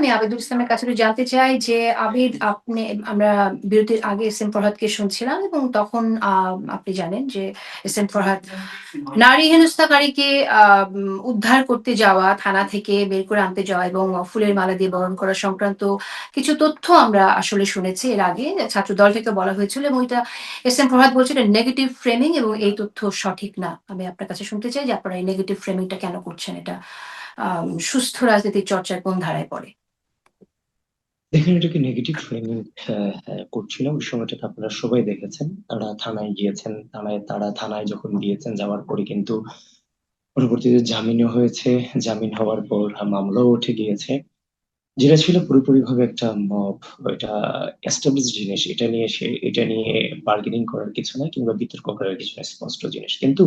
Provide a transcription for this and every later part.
আমি আবিদুল ইসলামের কাছে একটু জানতে চাই যে, আবিদ আপনি আমরা বিরতির আগে এস এম ফরহাদকে শুনছিলাম এবং তখন আপনি জানেন যে এস এম ফরহাদ নারী হেনস্থাকারীকে উদ্ধার করতে যাওয়া, থানা থেকে বের করে আনতে যাওয়া এবং ফুলের মালা দিয়ে বরণ করা সংক্রান্ত কিছু তথ্য আমরা আসলে শুনেছি এর আগে। ছাত্রদল থেকে বলা হয়েছিল এবং এটা এস এম ফরহাদ বলছে এটা নেগেটিভ ফ্রেমিং এবং এই তথ্য সঠিক না। আমি আপনার কাছে শুনতে চাই যে আপনারা এই নেগেটিভ ফ্রেমিংটা কেন করছেন? এটা সুস্থ রাজনীতির চর্চার কোন ধারায় পড়ে? দেখেন, এটাকে নেগেটিভ ফ্রেমিং করছিল। ওই সময়টাতে আপনারা সবাই দেখেছেন, তারা থানায় গিয়েছেন। তারা থানায় যখন গিয়েছেন, যাওয়ার পরে কিন্তু পরবর্তীতে জামিনও হয়েছে। জামিন হওয়ার পর মামলাও উঠে গিয়েছে। যেটা ছিল পুরোপুরি ভাবে একটা মব, এটা এস্টাবলিশ জিনিস। এটা নিয়ে বার্গেনিং করার কিছু না, কিংবা বিতর্ক করার কিছু না, স্পষ্ট জিনিস। কিন্তু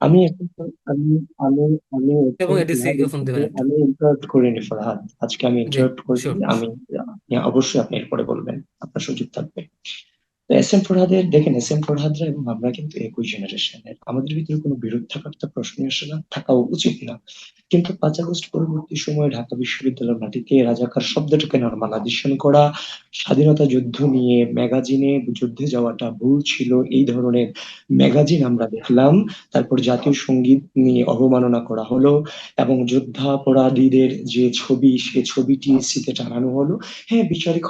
আমি এখন আমি আমি আমি এবং এখন এডিসি কে ফোন দিবেন একটু। আমি ইন্টারাপ্ট করিনি ফরহাদ, আজকে আমি জি, ইন্টারাপ্ট করিনি। শিওর। আপনি অবশ্যই আপনি এরপরে বলবেন, আপনার সুযোগ থাকবে। তো এস এম ফরহাদের দেখেন, এস এম ফরহাদরা এবং আমরা কিন্তু একই জেনারেশনের, আমাদের ভিতরে কোনো বিরোধ থাকার তো প্রশ্নই আসে না, থাকা উচিত না। কিন্তু 5 আগস্ট পরবর্তী সময়ে ঢাকা বিশ্ববিদ্যালয়ের মাটিতে রাজাকার শব্দটাকে নর্মালাইজেশন করা, স্বাধীনতা যুদ্ধ নিয়ে ম্যাগাজিনে যুদ্ধে যাওয়াটা ভুল ছিল, এই ধরনের ম্যাগাজিন আমরা দেখলাম। তারপর জাতীয় সঙ্গীত নিয়ে অবমাননা করা হলো, এবং যুদ্ধাপরাধীদের যে ছবি, সে ছবিটি সিতে টানানো হলো। হ্যাঁ, বিচারিক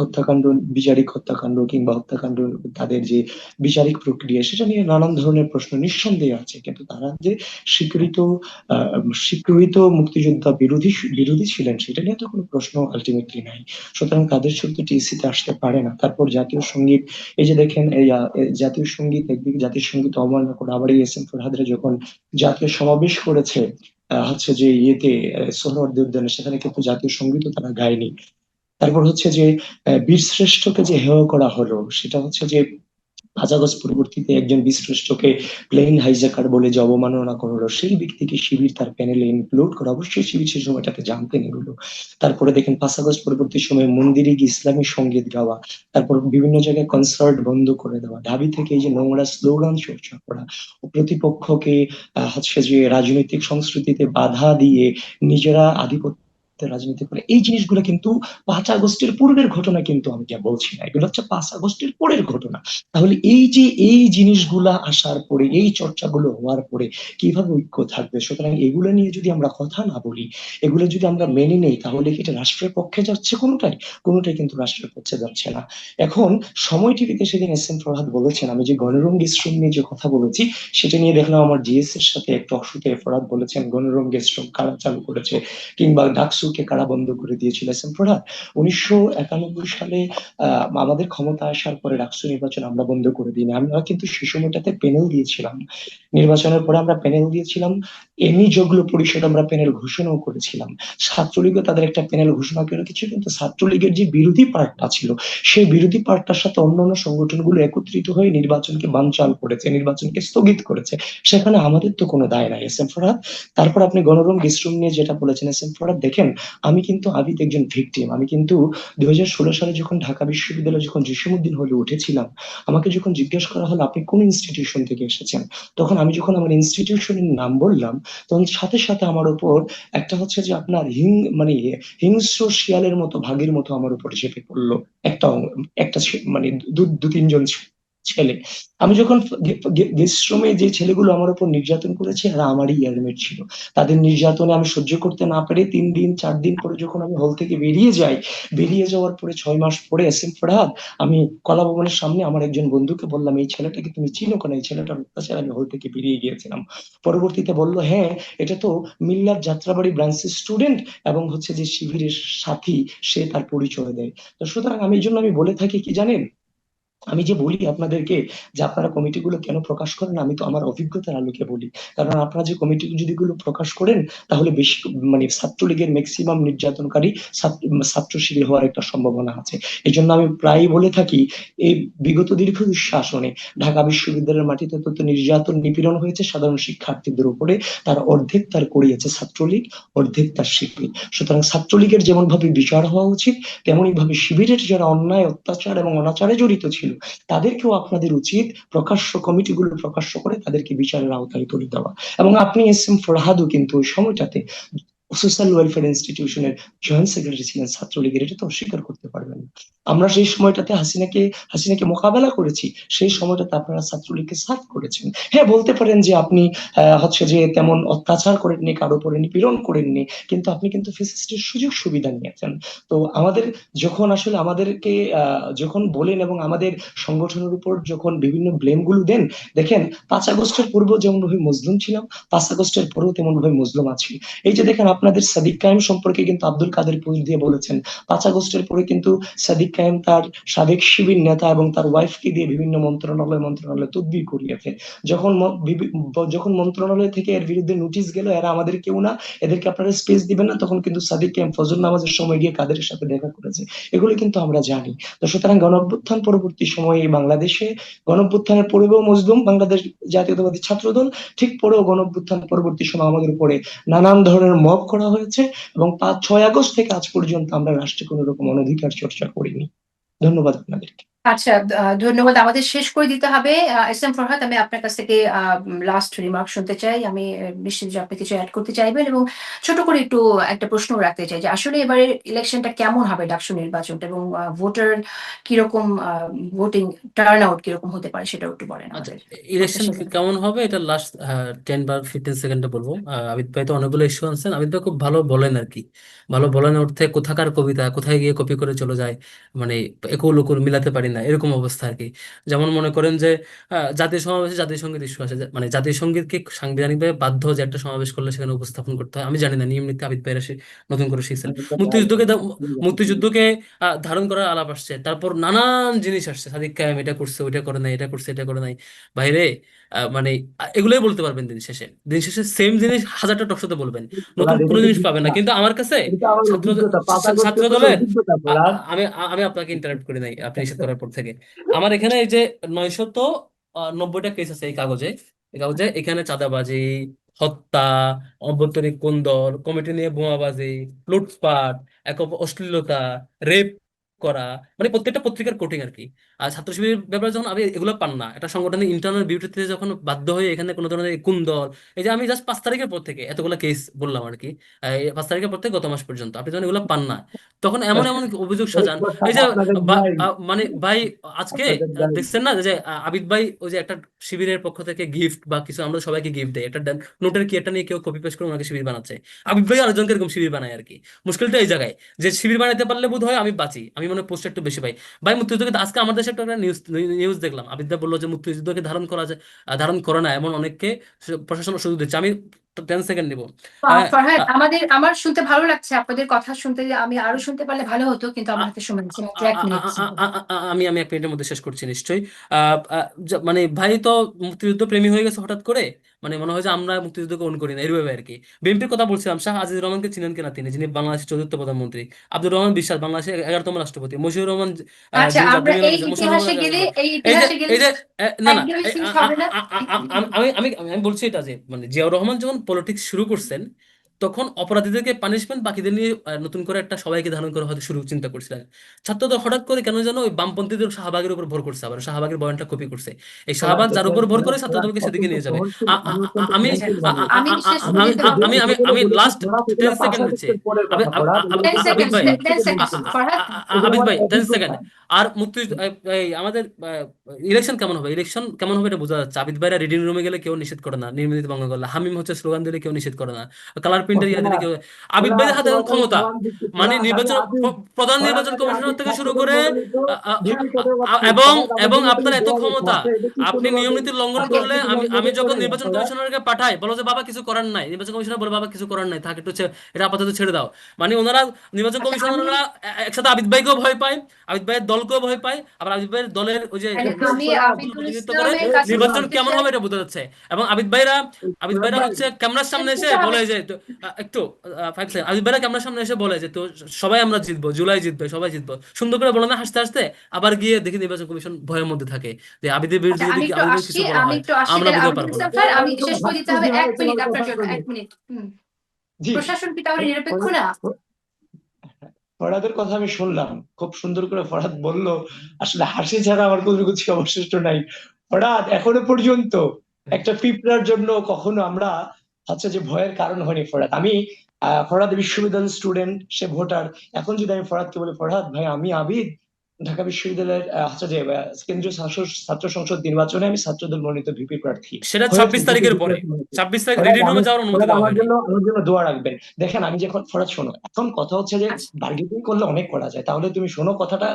হত্যাকাণ্ড কিংবা হত্যাকাণ্ড, তাদের যে বিচারিক প্রক্রিয়া, সেটা নিয়ে নানান ধরনের প্রশ্ন নিঃসন্দেহে আছে। কিন্তু তারা যে স্বীকৃত স্বীকৃত মুক্তিযোদ্ধা বিরোধী বিরোধী ছিলেন, সেটা নিয়ে তো কোনো প্রশ্ন আলটিমেটলি নাই। সুতরাং তাদের শুধু টিএসসি তে আসতে পারে না। তারপর জাতীয় সঙ্গীত, এই যে দেখেন, এই জাতীয় সঙ্গীত, একদিকে জাতীয় সঙ্গীত অবমাননা করে, আবার এই এস এম ফরহাদরা যখন জাতীয় সমাবেশ করেছে হচ্ছে যে ইয়েতে, সোহরাওয়ার্দী উদ্যানে, সেখানে কিন্তু জাতীয় সঙ্গীতও তারা গায়নি। তারপর হচ্ছে যে বীরশ্রেষ্ঠকে যে হেয় করা হলো, সেটা হচ্ছে যে 5 আগস্ট পরবর্তীতে একজন বীরশ্রেষ্ঠকে প্লেন হাইজ্যাকার বলে যে অবমাননা করা হলো, সেই ব্যক্তিকে শিবির তার প্যানেলে ইনক্লুড করে। অবশ্যই শিবির সেই সময়টাতে জানতেন এগুলো। তারপরে দেখেন, 5 আগস্ট পরবর্তী সময়ে মন্দিরে গিয়ে ইসলামী সঙ্গীত গাওয়া, তারপর বিভিন্ন জায়গায় কনসার্ট বন্ধ করে দেওয়া, ঢাবি থেকে এই যে নোংরা স্লোগান চর্চা করা, ও প্রতিপক্ষকে হচ্ছে যে রাজনৈতিক সংস্কৃতিতে বাধা দিয়ে নিজেরা আধিপত্য রাজনীতি করে, এই জিনিসগুলো কিন্তু 5 আগস্টের পূর্বের ঘটনা। কিন্তু আমি যা বলছি না, এগুলো হচ্ছে 5 আগস্টের পরের ঘটনা। তাহলে এই যে এই জিনিসগুলা আসার পরে, এই চর্চাগুলো হওয়ার পরে কিভাবে ঐক্য থাকবে? সুতরাং এগুলো নিয়ে যদি আমরা কথা না বলি, এগুলো যদি আমরা মেনে নেই, তাহলে কি এটা রাষ্ট্রের পক্ষে যাচ্ছে? কোনোটাই কিন্তু রাষ্ট্রের পক্ষে যাচ্ছে না। এখন সময় টিভিতে সেদিন এস এম ফরহাদ বলেছেন, আমি যে গণরঙ্গী শ্রম নিয়ে যে কথা বলেছি, সেটা নিয়ে দেখলাম আমার জিএস এর সাথে একটা অশুতে ফরহাদ বলেছেন গণরঙ্গী শ্রম কারা চালু করেছে, কিংবা ডাকসুকে কারা বন্ধ করে দিয়েছিল। এস এম ফরহাদ, 1991 সালে আমাদের ক্ষমতা আসার পরে ডাকসু নির্বাচন আমরা বন্ধ করে দিইনি। আমরা কিন্তু সে সময়টাতে প্যানেল দিয়েছিলাম। নির্বাচনের পরে আমরা প্যানেল দিয়েছিলাম। এমনি যোগ্য পরিষদ আমরা প্যানেল ঘোষণাও করেছিলাম। ছাত্রলীগও তাদের একটা প্যানেল ঘোষণা করে কিছু, কিন্তু ছাত্রলীগের যে বিরোধী পার্টটা ছিল, সেই বিরোধী পার্টটার সাথে অন্যান্য সংগঠনগুলো একত্রিত হয়ে নির্বাচনকে বানচাল করেছে, নির্বাচনকে স্থগিত করেছে। সেখানে আমাদের তো কোনো দায় নাই, এস এম ফরহাদ। তারপর আপনি গণরঙ্গ বিশ্রম নিয়ে যেটা বলেছেন, এস এম ফরহাদ, দেখেন, আমি কিন্তু আবিদ একজন ভিকটিম। আমি কিন্তু 2016 সালে যখন ঢাকা বিশ্ববিদ্যালয়ে যখন জসীমউদ্দিন হলে উঠেছিলাম, আমাকে যখন জিজ্ঞেস করা হলো আপনি কোন ইনস্টিটিউশন থেকে এসেছেন, তখন আমি যখন আমার ইনস্টিটিউশনের নাম বললাম, তখন সাথে সাথে আমার উপর একটা হচ্ছে যে আপনার মানে হিংস্র শিয়ালের মতো, ভাগের মতো আমার উপর চেপে পড়লো একটা একটা মানে দু তিনজন ছেলে। আমি যখন গেস্টরুমে যে ছেলেগুলো আমার উপর নির্যাতন করেছে, এরা আমারই ইয়ারমেট ছিল। তাদের নির্যাতনে আমি সহ্য করতে না পেরে 3 দিন 4 দিন পরে যখন আমি হল থেকে বেরিয়ে যাই, বেরিয়ে যাওয়ার পরে 6 মাস পরে এস এম ফরহাদ, আমি কলা ভবনের সামনে আমার একজন বন্ধুকে বললাম, এই ছেলেটাকে তুমি চিনো কেন? এই ছেলেটার অত্যাচার, আমি হল থেকে বেরিয়ে গিয়েছিলাম। পরবর্তীতে বললো, হ্যাঁ, এটা তো মিল্লার যাত্রাবাড়ি ব্রাঞ্চের স্টুডেন্ট, এবং হচ্ছে যে শিবিরের সাথী, সে তার পরিচয় দেয়। তো সুতরাং আমি এই জন্য আমি বলে থাকি কি জানেন, আমি যে বলি আপনাদেরকে যে আপনারা কমিটিগুলো কেন প্রকাশ করেন, আমি তো আমার অভিজ্ঞতার আলোকে বলি। কারণ আপনারা যে কমিটি যদি গুলো প্রকাশ করেন, তাহলে বেশি মানে ছাত্রলীগের ম্যাক্সিমাম নির্যাতনকারী ছাত্র শিবির হওয়ার একটা সম্ভাবনা আছে। এই জন্য আমি প্রায়ই বলে থাকি, এই বিগত দীর্ঘ শাসনে ঢাকা বিশ্ববিদ্যালয়ের মাটিতে তত নির্যাতন নিপীড়ন হয়েছে সাধারণ শিক্ষার্থীদের উপরে, তার অর্ধেক তার করিয়েছে ছাত্রলীগ, অর্ধেক তার শিবির। সুতরাং ছাত্রলীগের যেমন ভাবে বিচার হওয়া উচিত, তেমনি ভাবে শিবিরের যারা অন্যায়, অত্যাচার এবং অনাচারে জড়িত ছিল, তাদেরকেও আপনাদের উচিত প্রকাশ্য কমিটিগুলো প্রকাশ্য করে তাদেরকে বিচারের আওতায় তুলে দেওয়া। এবং আপনি এস এম ফরহাদও কিন্তু ওই সময়টাতে সোশ্যাল ওয়েলফেয়ার ইনস্টিটিউশনের জয়েন্ট সেক্রেটারি ছিলেন ছাত্রলীগের, এটা তো অস্বীকার করতে পারবেন না। আমরা সেই সময়টাতে হাসিনাকে মোকাবেলা করেছি, সেই সময়টাতে আপনারা ছাত্রলীগকে সাথ করেছেন। হ্যাঁ, বলতে পারেন যে আপনি হচ্ছে যে তেমন অত্যাচার করেননি, কারো উপরে নিপীড়ন করেননি, কিন্তু আপনি কিন্তু ফ্যাসিস্টের সুযোগ সুবিধা নিয়েছেন। তো আমাদের যখন আসলে আমাদেরকে যখন বলেন এবং আমাদের সংগঠনের উপর যখন বিভিন্ন ব্লেম গুলো দেন, দেখেন 5 আগস্টের পূর্বেও যেমন ভাবে মজলুম ছিলাম, 5 আগস্টের পরেও তেমন ভাবে মজলুম আছি। এই যে দেখেন আপনাদের সাদিক কায়েম সম্পর্কে কিন্তু আব্দুল কাদের পোস্ট দিয়ে বলেছেন 5 আগস্টের পরে কিন্তু সাদিক কায়েম তার সাবেক শিবির নেতা এবং তার ওয়াইফকে দিয়ে বিভিন্ন মন্ত্রণালয় তদবির করিয়েছে। যখন মন্ত্রণালয় থেকে এর বিরুদ্ধে নোটিশ গেল, এরা আমাদের কেউ না, এদেরকে আপনারা স্পেস দিবেন না, তখন কিন্তু সাদিক কায়েম ফজর নামাজের সময় গিয়ে কাদের সাথে দেখা করেছে। এগুলো কিন্তু আমরা জানি। তো সুতরাং গণঅভ্যুত্থান পরবর্তী সময়ে বাংলাদেশে গণঅভ্যুত্থানের পূর্বেও মজলুম বাংলাদেশ জাতীয়তাবাদী ছাত্রদল, ঠিক পরেও গণঅভ্যুত্থান পরবর্তী সময় আমাদের উপরে নানান ধরনের মব করা হয়েছে, এবং 5-6 আগস্ট থেকে আজ পর্যন্ত আমরা রাষ্ট্রে কোনো রকম অনধিকার চর্চা করিনি। ধন্যবাদ আপনাদেরকে। আচ্ছা, ধন্যবাদ। আমাদের শেষ করে দিতে হবে। এস এম ফরহাদ, আমি আপনার কাছ থেকে লাস্ট রিমার্ক শুনতে চাই। আমি নিশ্চিত যে আপনি কিছু এড করতে চাইবেন, এবং ছোট করে একটু একটা প্রশ্ন রাখতে চাই যে আসলে এবারের ইলেকশনটা কেমন হবে, ডাকসু নির্বাচনটা, এবং ভোটার কিরকম, ভোটিং টার্ন আউট কিরকম হতে পারে, সেটাও একটু বলেন আচ্ছা, আমাদের ইলেকশন প্রত্যাশা। কেমন হবে এটা লাস্ট 10 বা 15 সেকেন্ডে বলবো। আবিদ ভাই তো অনেকগুলো ইস্যু আনছেন, আবিদ ভাই খুব ভালো বলেন আর কি। ভালো বলেন অর্থে কোথাকার কবিতা কোথায় গিয়ে কপি করে চলে যায়, মানে একুল উকুল মিলাতে পারি না এরকম অবস্থা আর কি। যেমন মনে করেন যে জাতীয় সমাবেশে জাতীয় সঙ্গীত ইস্যু আছে, মানে জাতীয় সঙ্গীতকে সাংবিধানিকভাবে বাধ্য যে একটা সমাবেশ করলে সেখানে উপস্থাপন করতে হয়, আমি জানি না নিয়ম নীতি আবিদ ভাইরা সে নতুন করে শিখছেন। মুক্তিযুদ্ধকে ধারণ করার আলাপ আসছে, তারপর নানান জিনিস আসছে, সাদিক কায়েম এটা করছে ওইটা করে নাই, এটা করছে এটা করে নাই। বাইরে মানে এগুলোই বলতে পারবেন। দিন শেষে সেম জিনিস হাজারটা টকশোতে বলবেন, নতুন ফরহাদ, এটা কোনো তো জিনিস পাবেন না। দীক্ষা, কিন্তু আমার কাছে এটা তো আমার ছাত্র অভিজ্ঞতা, 5 আগস্টের ছাত্র তো দলের অভিজ্ঞতা আ- ফরহাদ। আ- আমি আমি আপনাকে ইন্টারাপ্ট করি নাই, আপনি নিষেধ করার পর থেকে। আমার এখানে এই যে 990টা কেস আছে এই কাগজে এখানে চাঁদাবাজি, হত্যা, অভ্যন্তরীণ কোন্দল, কমিটি নিয়ে বোমাবাজি, লুটপাট, অশ্লীলতা, রেপ করা, মানে প্রত্যেকটা পত্রিকার কোটিং আর কি। আর ছাত্র শিবিরের ব্যাপারে যখন আপনি এগুলো পান না, একটা সংগঠনের ইন্টারনাল বিউটিতে যখন বাধ্য হয়ে এখানে কোনো ধরনের কুন্দল, এই যে আমি জাস্ট 5 তারিখের পর থেকে এতগুলো কেস বললাম আর কি, এই 5 তারিখের পর থেকে গত মাস পর্যন্ত আপনি যখন এগুলো পান না, তখন এমন এমন অভিযোগ সাজান। এই যে আপনাদের ভাই, মানে ভাই আজকে আপনাদের ভাই, দেখছেন না যে আবিদ ভাই ওই যে একটা শিবিরের পক্ষ থেকে গিফট বা কিছু আমরা সবাইকে গিফট দেয়, একটা নোটের কি একটা নিয়ে কেউ কপি পেস্ট করে ওনাকে শিবির বানাচ্ছে। আবিদ ভাই আরেকজনকে এরকম শিবির বানায় আর কি। মুশকিলটা এই জায়গায় যে শিবির বানাইতে পারলে বোধ হয় আমি বাঁচি, আমি মনে পোস্ট একটু বেশি পাই। ভাই মুক্তিযুদ্ধকে আজকে আমাদের দেশে একটা নিউজ নিউজ দেখলাম, আবিদ ভাই বললো যে মুক্তিযুদ্ধকে ধারণ করা যায়, ধারণ করে না এমন অনেককে প্রশাসন সুযোগ দিচ্ছে। আমি 10 সেকেন্ড নিব। আহ, ফরহাদ, আহ, আমার শুনতে ভালো লাগছে, আপনাদের কথা শুনতে আমি আরো শুনতে পারলে ভালো হতো, কিন্তু আমার হাতে সময় আছে মাত্র 1 মিনিট। আমি আমি 1 মিনিটের মধ্যে শেষ করছি নিশ্চয়ই। মানে ভাই তো মুক্তিযুদ্ধ প্রেমী হয়ে গেছে হঠাৎ করে, মানে মনে হয় যে আমরা মুক্তিযুদ্ধকে অন করি না এরভাবে আর কি। বিএনপির কথা বলছিলাম, শাহ আজিজুর রহমানকে চিনেন কিনা, তিনি যিনি বাংলাদেশের চতুর্থ প্রধানমন্ত্রী, আব্দুর রহমান বিশ্বাস বাংলাদেশের 11তম রাষ্ট্রপতি, মশিউর রহমান আচ্ছা, যিনি আমরা জাতীয় এই মশিউর রহমান ইতিহাসে গেলে, এই এই যে ইতিহাসে গেলে এই যে না না একদমই এই, শেষ হবে না। আমি আমি আমি বলছি এটা যে মানে জিয়াউর রহমান যখন পলিটিক্স শুরু করছেন, তখন অপরাধীদেরকে পানিশমেন্ট, বাকিদের নিয়ে নতুন করে একটা সবাইকে ধারণ করা হয়তো শুরু চিন্তা করছিলেন। ছাত্রদের হঠাৎ করে কেন যেন ওই বামপন্থীদের শাহবাগের উপর ভর করছে, আবার শাহবাগের বয়ানটা কপি করছে। এই ফরহাদ, শাহবাগ যার উপর ভর করে ফরহাদ, ছাত্রদলকে সেদিকে অত্যন্ত নিয়ে যাবে। সহনশীল, আ- আ- আমি আ- অত্যন্ত আমি সহনশীল আ- মানুষ। আ- আমি আ- আ- শেষ আ- করে আমি আমি দিতে যে আ- হবে। আমি আমি কথাগুলো আমি বলেছি লাস্ট ফরহাদ, এগুলো 10 সেকেন্ড দিচ্ছি। 5 আগস্টের পরের কথা ফরহাদ, এগুলো আবিদ হচ্ছে আবিদ টেন ভাই অতীত সেকেন্ডস, অতীত 10 সেকেন্ডস, ঘটনা, ফরহাদ। এগুলো আবিদ আমার ভাই 10 সেকেন্ড। অভিজ্ঞতা। আর এই আমাদের ইলেকশন কেমন হবে এটা বোঝা যাচ্ছে। আবিদ ভাইরা রিডিং রুমে গেলে কেউ নিষেধ করে না, নির্মিত ভঙ্গ করলে হামিম হচ্ছে স্লোগান দিলে কেউ নিষেধ করে না, কালার প্রিন্টের ইয়া দিলে ফরহাদ, কেউ। আবিদ ভাইদের হাতে এখন তোমাকে আমি ক্ষমতা, সালাম দিচ্ছি মানে ফরহাদ, আমি নির্বাচন আবিদ, প্রধান ফরহাদ নির্বাচন আমি কমিশনার আবিদ, থেকে শুরু ছাত্রদল করে মনোনীত বিএনপি পদপ্রার্থী এবং ফরহাদ, আমার এবং জন্য তুমি আপনার এত দোয়া রেখো। ক্ষমতা, আচ্ছা, এটা কি আপনি নিয়ম কোনোভাবে নীতি লঙ্ঘন আপনি করলে আপনি কোনো আমি অনুভব যখন করেন না নির্বাচন ফরহাদ? কমিশনারকে পাঠাই, বলো যে বাবা কিছু করার নাই, নির্বাচন কমিশনার বলে বাবা কিছু করার নাই, থাকে একটু এটা আপাতত ছেড়ে দাও। মানে ওনারা নির্বাচন আচ্ছা, আমি কমিশনাররা একসাথে আবিদ ভাইকেও ভয় পায়, আবিদ ভাইয়ের দলকেও ভয় পায়, আবার আবিদ ভাইয়ের দলের ওই যে মানে এই আমি ফরহাদ, গুলো আবিদুল প্রতিনিধিত্ব করে। ইসলামের এই কাছে নির্বাচন ফরহাদ, শুনতে কেমন চাই। হবে এটা বোঝা যাচ্ছে। এবং আবিদ ভাইরা ভাই, হচ্ছে ক্যামেরার সামনে এসে শুনতে হবে। বলে যে একটু 5 সেকেন্ড, আবিদ ভাইরা ক্যামেরার সামনে এসে বলে যে তো সবাই আমরা জিতবো, জুলাই জিতবে, সবাই জিতবো, সুন্দর করে বলে না হাসতে হাসতে, আবার গিয়ে দেখি নির্বাচন কমিশন ভয়ের মধ্যে থাকে যে আবিদের আচ্ছা, বিরুদ্ধে যদি আবিদের কিছু বলা হয় আমরা তাহলে বুঝতে আবিদুল পারবো না। ইসলাম স্যার, আমি একদম শেষ করে দিতে হবে। ভাবতেছি ভাই 1 মিনিট তোমার আপনার কথা জন্য, শুনে। 1 মিনিট। জি, প্রশাসন কি তাহলে নিরপেক্ষ না? ফরহাদের কথা আমি শুনলাম, খুব সুন্দর করে ফরহাদ বলল, আসলে হাসি ছাড়া আমার কোনো কিছু অবশিষ্ট নাই। ফরহাদ, এখনো পর্যন্ত একটা পিঁপড়ার জন্য কখনো আমরা হচ্ছে যে ভয়ের কারণ হয়নি ফরহাদ। আমি ফরহাদ বিশ্ববিদ্যালয়ের স্টুডেন্ট, সে ভোটার। এখন যদি আমি ফরহাদকে বলি, ফরহাদ ভাই আমি আবিদ, ঢাকা বিশ্ববিদ্যালয়ের কেন্দ্রীয় ছাত্র সংসদ নির্বাচনে আমি ছাত্রদল মনোনীত ভিপি প্রার্থী সেটা হয়েছি, 26 যত তারিখের পরে, ডিক্লেয়ার হয়েছে। 26 তারিখ ফরহাদ রিডিং রুমে যাওয়ার অনুমতি ফরহাদ দেওয়া আমার হয়নি। জন্য দোয়া রাখবেন। দেখেন আমি যখন, ফরহাদ শোনো, এখন কথা হচ্ছে যে আচ্ছা বার্গেনিং করলে অনেক করা যায়, তাহলে তুমি শোনো কথাটা,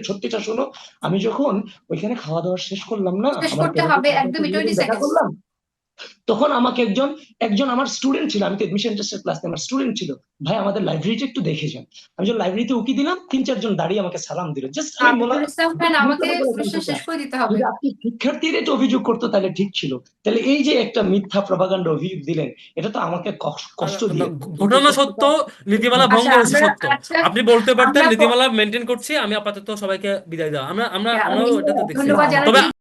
সত্যিটা শোনো। আমি যখন ওইখানে খাওয়া দাওয়া শেষ করলাম না, শেষ আমার করতে প্যারেন্টের হবে, সাথে একদমই 20 দেখা সেকেন্ডস। করলাম, তখন আমাকে একজন একজন আমার স্টুডেন্ট ছিল, আমি তো এডমিশন টেস্টের ক্লাস আমার স্টুডেন্ট ছিল, ভাই আমাদের লাইব্রেরিটা একটু দেখে যান। আমি যখন লাইব্রেরিতে উকি দিলাম, 3-4 জন দাঁড়িয়ে আমাকে সালাম দিল, জাস্ট আমি আবিদুল ইসলাম খান, আমাকে মনে করে কোশ্চেন শেষ করে দিতে হবে। যদি আপনি শিক্ষার্থীর এটা অভিযোগ করতো তাহলে ঠিক ছিল, তাহলে এই যে একটা মিথ্যা প্রপাগান্ডা অভিযোগ দিলেন, এটা তো আমাকে কষ্ট দিয়ে, ঘটনা সত্য, নীতিমালা ভঙ্গ আচ্ছা হয়েছে আমরা সত্য। আচ্ছা আপনি বলতে পারতেন আমরা নীতিমালা মেনটেন করছি, আমি আপাতত সবাইকে বিদায় দাও, আমরাও আমি এটা তো দেখছি। ধন্যবাদ তবে জানাচ্ছি